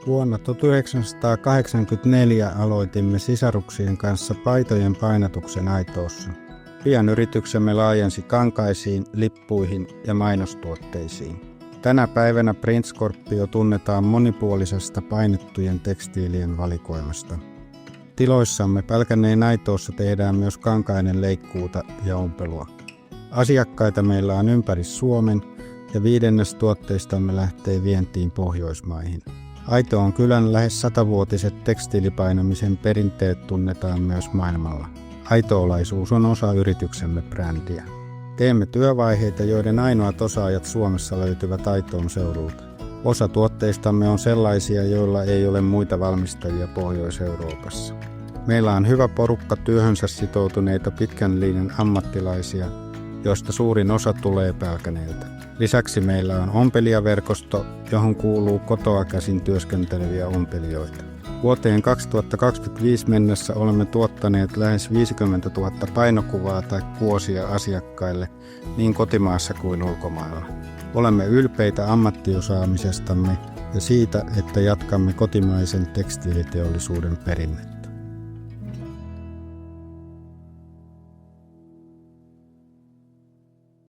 Vuonna 1984 aloitimme sisaruksien kanssa paitojen painatuksen Aitoossa. Pian yrityksemme laajensi kankaisiin, lippuihin ja mainostuotteisiin. Tänä päivänä Print Scorpio tunnetaan monipuolisesta painettujen tekstiilien valikoimasta. Tiloissamme Pälkänerin Aitoossa tehdään myös kankainen leikkuuta ja ompelua. Asiakkaita meillä on ympäri Suomen ja 5% tuotteistamme lähtee vientiin Pohjoismaihin. Aitoon kylän lähes 100-vuotiset tekstiilipainamisen perinteet tunnetaan myös maailmalla. Aitoolaisuus on osa yrityksemme brändiä. Teemme työvaiheita, joiden ainoat osaajat Suomessa löytyvät Aitoon seudulta. Osa tuotteistamme on sellaisia, joilla ei ole muita valmistajia Pohjois-Euroopassa. Meillä on hyvä porukka työhönsä sitoutuneita pitkän linjan ammattilaisia, joista suurin osa tulee Pälkäneeltä. Lisäksi meillä on ompelijaverkosto, johon kuuluu kotoa käsin työskenteleviä ompelijoita. Vuoteen 2025 mennessä olemme tuottaneet lähes 50 000 painokuvaa tai kuosia asiakkaille niin kotimaassa kuin ulkomailla. Olemme ylpeitä ammattiosaamisestamme ja siitä, että jatkamme kotimaisen tekstiiliteollisuuden perinnettä.